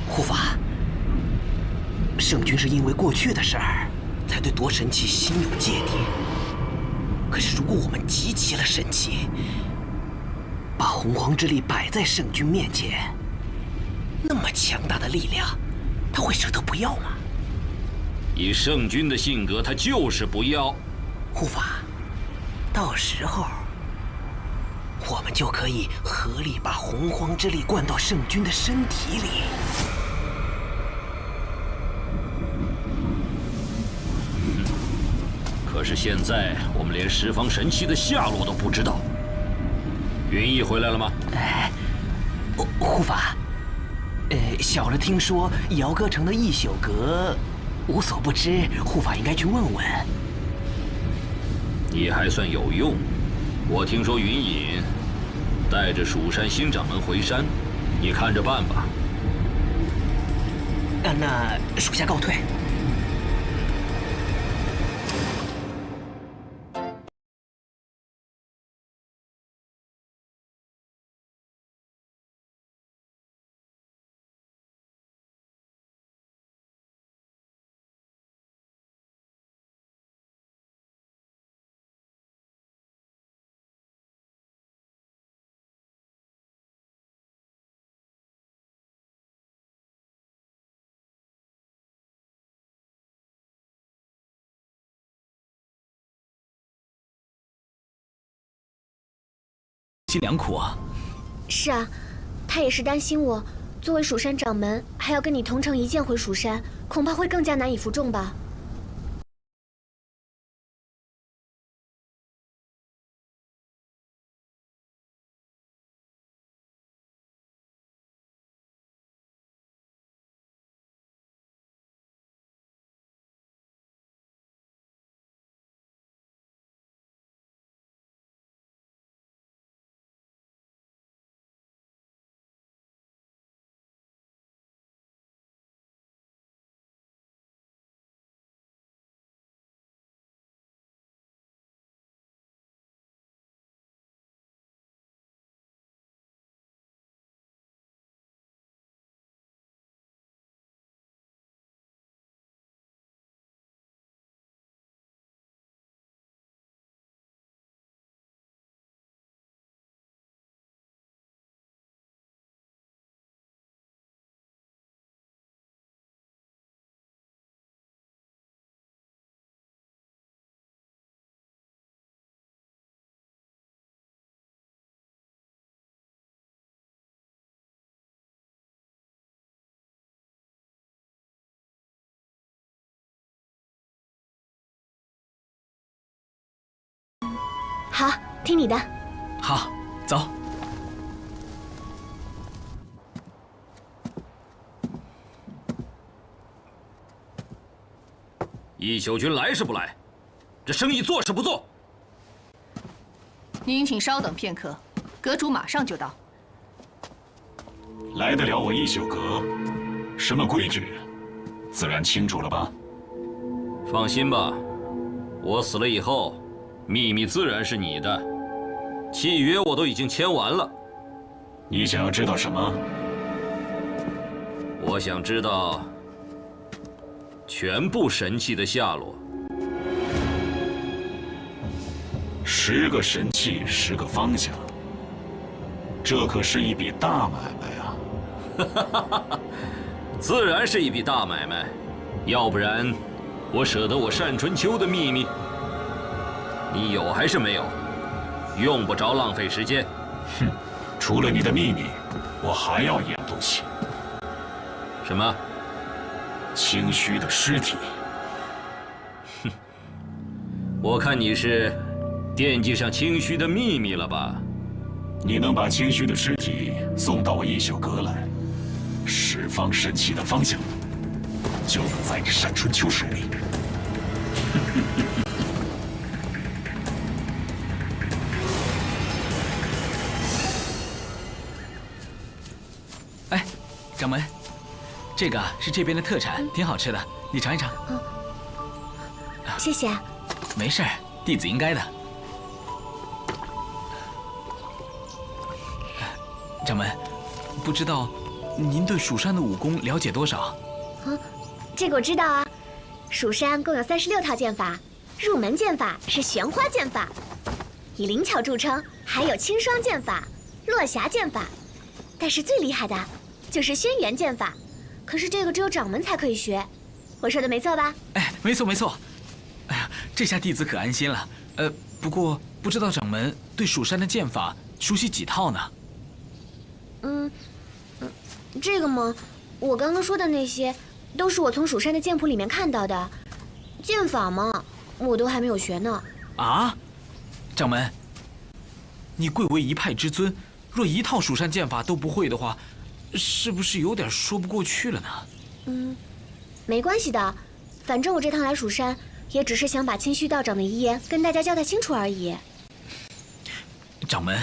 护法，圣君是因为过去的事儿，才对夺神器心有芥蒂。可是如果我们集齐了神器，把洪荒之力摆在圣君面前，那么强大的力量，他会舍得不要吗？以圣君的性格，他就是不要。护法，到时候我们就可以合力把洪荒之力灌到圣君的身体里。可是现在我们连十方神器的下落都不知道。云逸回来了吗？护法，小的听说瑶歌城的一宿阁无所不知，护法应该去问问。你还算有用。我听说云隐带着蜀山新掌门回山，你看着办吧。那属下告退。心良苦啊。是啊，他也是担心我作为蜀山掌门，还要跟你同乘一剑回蜀山，恐怕会更加难以服众吧。好，听你的。好，走。一宿君来是不来？这生意做是不做？您请稍等片刻，阁主马上就到。来得了我一宿阁，什么规矩，自然清楚了吧？放心吧，我死了以后，秘密自然是你的。契约我都已经签完了。你想要知道什么？我想知道全部神器的下落。10个神器，10个方向，这可是一笔大买卖啊！自然是一笔大买卖，要不然我舍得我单春秋的秘密？你有还是没有？用不着浪费时间。哼，除了你的秘密，我还要一样东西。什么？清虚的尸体。哼，我看你是惦记上清虚的秘密了吧？你能把清虚的尸体送到我一宿阁来，十方神器的方向，就能在你山春秋手里。哎，掌门，这个是这边的特产，挺好吃的，你尝一尝。谢谢。没事儿，弟子应该的。掌门，不知道您对蜀山的武功了解多少？这个我知道啊。蜀山共有36套剑法，入门剑法是玄花剑法，以灵巧著称，还有青霜剑法、落霞剑法，但是最厉害的就是轩辕剑法，可是这个只有掌门才可以学。我说的没错吧？哎，没错没错。哎呀，这下弟子可安心了。不过不知道掌门对蜀山的剑法熟悉几套呢？这个嘛，我刚刚说的那些，都是我从蜀山的剑谱里面看到的。剑法嘛，我都还没有学呢。啊，掌门，你贵为一派之尊，若一套蜀山剑法都不会的话，是不是有点说不过去了呢？没关系的，反正我这趟来蜀山，也只是想把清虚道长的遗言跟大家交代清楚而已。掌门，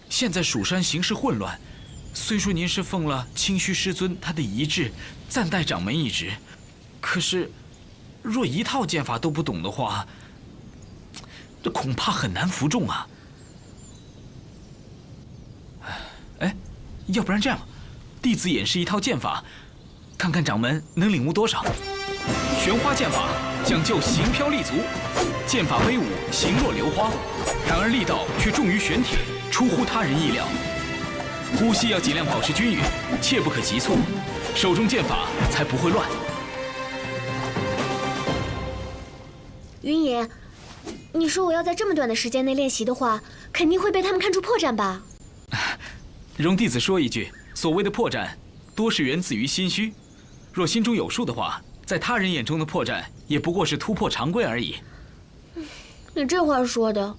现在蜀山形势混乱，虽说您是奉了清虚师尊他的遗志，暂代掌门一职，可是若一套剑法都不懂的话，这恐怕很难服众啊。哎，要不然这样，弟子演示一套剑法，看看掌门能领悟多少。玄花剑法讲究行飘立足，剑法威武，形若流花，然而力道却重于玄铁，出乎他人意料。呼吸要尽量保持均匀，切不可急促，手中剑法才不会乱。云野，你说我要在这么短的时间内练习的话，肯定会被他们看出破绽吧？容弟子说一句，所谓的破绽，多是源自于心虚。若心中有数的话，在他人眼中的破绽，也不过是突破常规而已。你这话说的，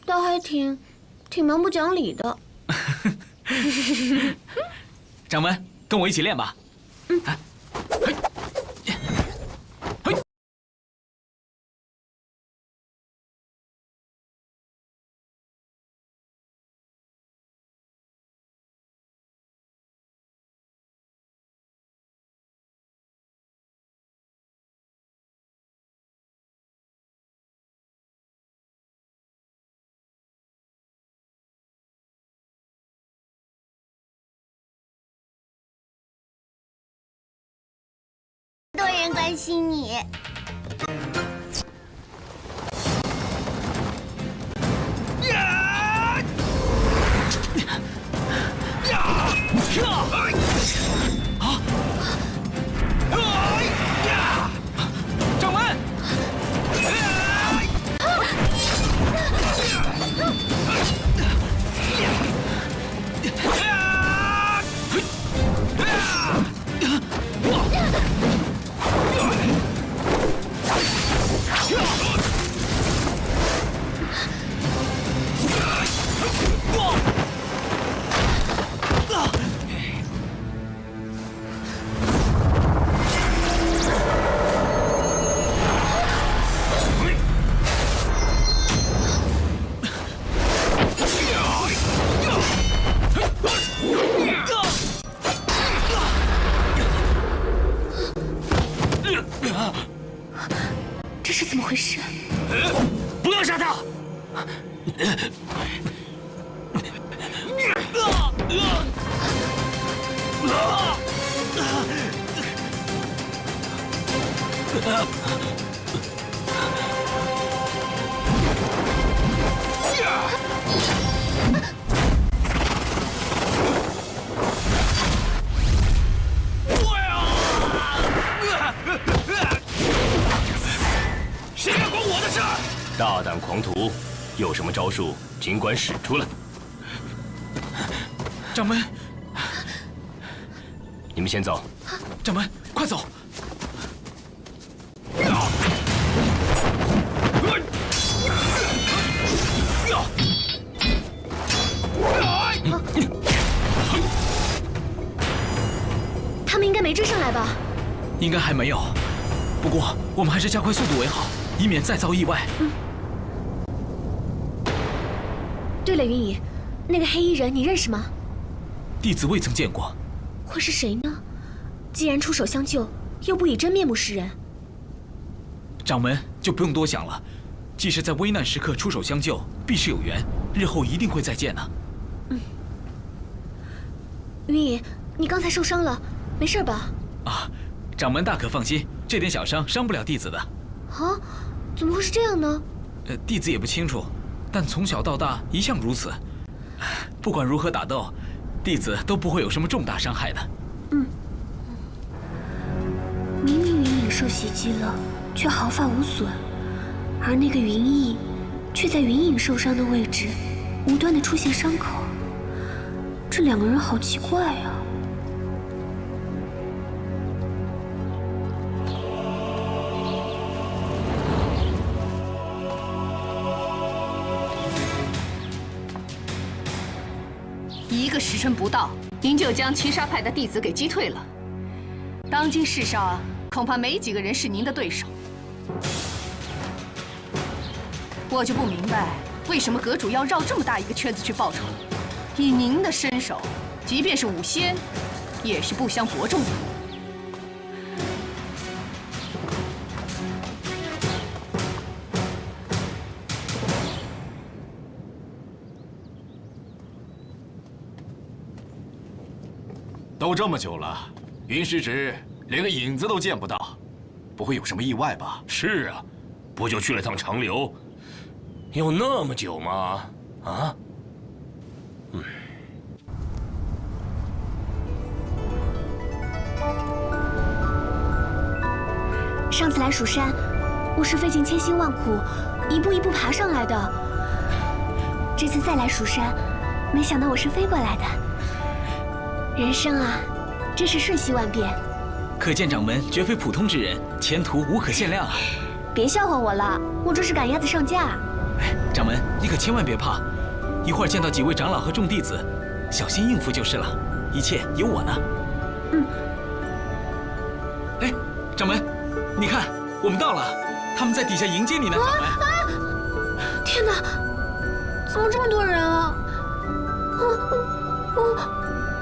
倒还挺蛮不讲理的。掌门，跟我一起练吧。多人关心你。掌门！这是怎么回事？不要杀他！谁敢管我的事？大胆狂徒，有什么招数尽管使出来。掌门，你们先走。掌门，快走！他们应该没追上来吧？应该还没有，不过我们还是加快速度为好，以免再遭意外。对了，云隐，那个黑衣人你认识吗？弟子未曾见过。会是谁呢？既然出手相救，又不以真面目示人。掌门就不用多想了，既是在危难时刻出手相救，必是有缘，日后一定会再见的。云隐，你刚才受伤了，没事吧？啊，掌门大可放心，这点小伤伤不了弟子的。啊，怎么会是这样呢？弟子也不清楚，但从小到大一向如此。不管如何打斗，弟子都不会有什么重大伤害的。明明云隐受袭击了，却毫发无损，而那个云翳却在云隐受伤的位置无端的出现伤口。这两个人好奇怪啊！1个时辰不到，您就将七杀派的弟子给击退了。当今世上恐怕没几个人是您的对手。我就不明白，为什么阁主要绕这么大一个圈子去报仇？以您的身手，即便是武仙，也是不相伯仲的。都这么久了，云师侄连个影子都见不到，不会有什么意外吧？是啊，不就去了趟长留，有那么久吗？啊？上次来蜀山，我是费尽千辛万苦，一步一步爬上来的。这次再来蜀山，没想到我是飞过来的。人生啊，真是瞬息万变。可见掌门绝非普通之人，前途无可限量啊！别笑话我了，我这是赶鸭子上架。掌门，你可千万别怕，一会儿见到几位长老和众弟子，小心应付就是了，一切有我呢。哎，掌门，你看，我们到了，他们在底下迎接你呢，掌门。天哪，怎么这么多人啊？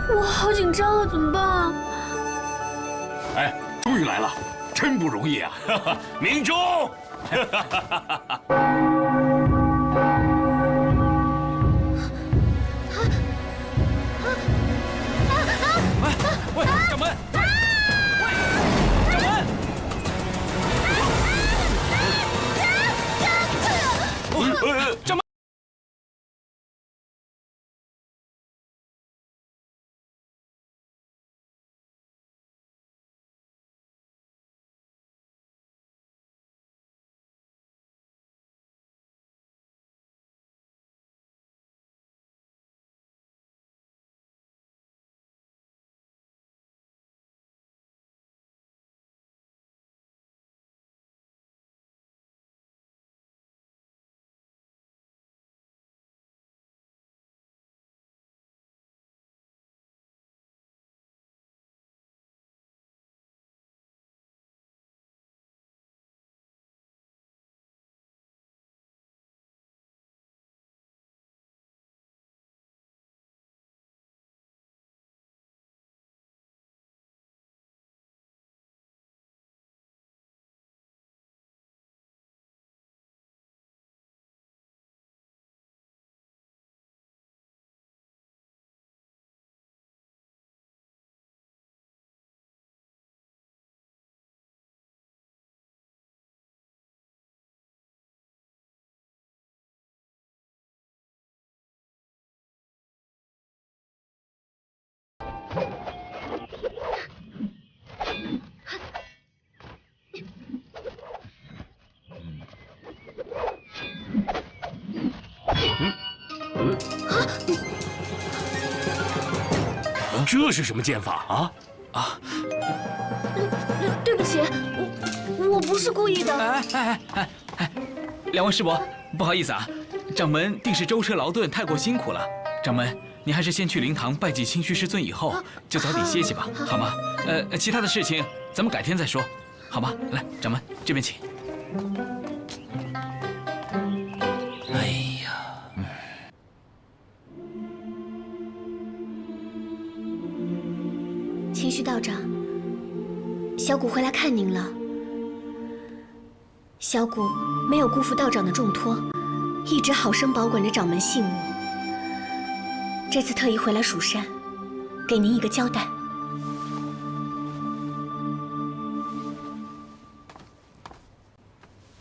我好紧张啊，怎么办啊？哎，终于来了，真不容易啊！明中，喂，掌门，掌门。这是什么剑法啊？对不起，我不是故意的。两位师伯，不好意思啊，掌门定是舟车劳顿，太过辛苦了。掌门，你还是先去灵堂拜祭清虚师尊，以后就早点歇息吧，好吗？其他的事情咱们改天再说，好吗？来，掌门这边请。哎呀，清虚道长，小谷回来看您了。小谷没有辜负道长的重托，一直好生保管着掌门信物。这次特意回来蜀山，给您一个交代。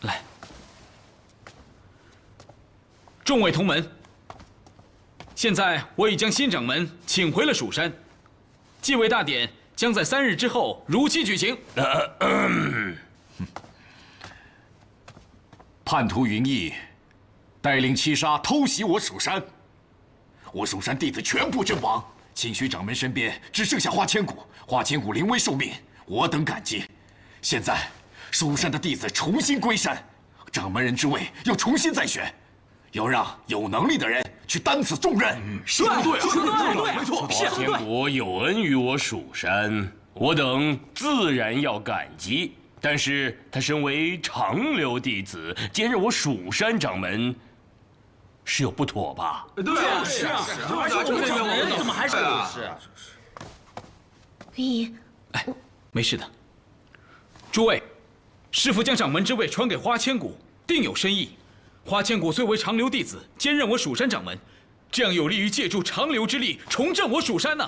来，众位同门，现在我已将新掌门请回了蜀山，继位大典将在3日之后如期举行。叛徒云逸带领七杀偷袭我蜀山，我蜀山弟子全部阵亡，清虚掌门身边只剩下花千骨，花千骨临危受命，我等感激。现在蜀山的弟子重新归山，掌门人之位要重新再选，要让有能力的人去担此重任。说得对，没错。花千骨有恩于我蜀山，我等自然要感激。但是他身为长留弟子，兼任我蜀山掌门，是有不妥吧？对啊，是啊，而且我们掌门怎么还是云逸，没事的。诸位，师父将掌门之位传给花千骨，定有深意。花千骨虽为长留弟子，兼任我蜀山掌门，这样有利于借助长留之力重振我蜀山呢。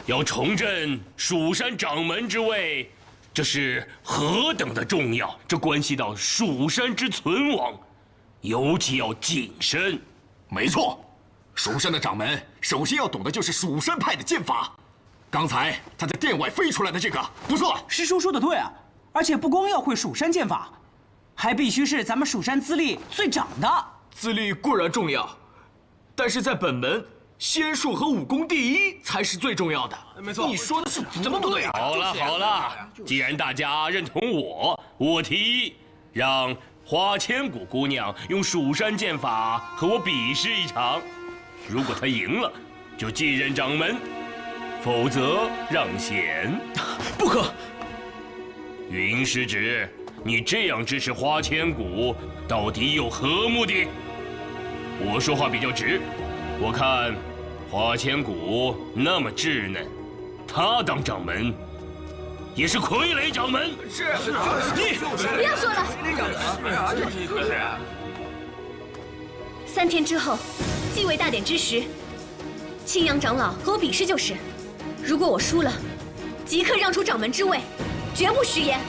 要重振蜀山掌门之位，这是何等的重要！这关系到蜀山之存亡，尤其要谨慎。没错，蜀山的掌门首先要懂的就是蜀山派的剑法。刚才他在殿外飞出来的这个不错。师叔说的对啊，而且不光要会蜀山剑法，还必须是咱们蜀山资历最长的。资历固然重要，但是在本门，仙术和武功第一才是最重要的。没错，你说的是怎么不对啊？好了好了，既然大家认同我提议让花千骨姑娘用蜀山剑法和我比试一场。如果她赢了，就继任掌门；否则让贤。不可！云师侄，你这样支持花千骨，到底有何目的？我说话比较直，我看花千骨那么稚嫩，她当掌门也是傀儡掌门。是你不要说了。3天之后，继位大典之时，青阳长老和我比试就是。如果我输了，即刻让出掌门之位，绝不食言。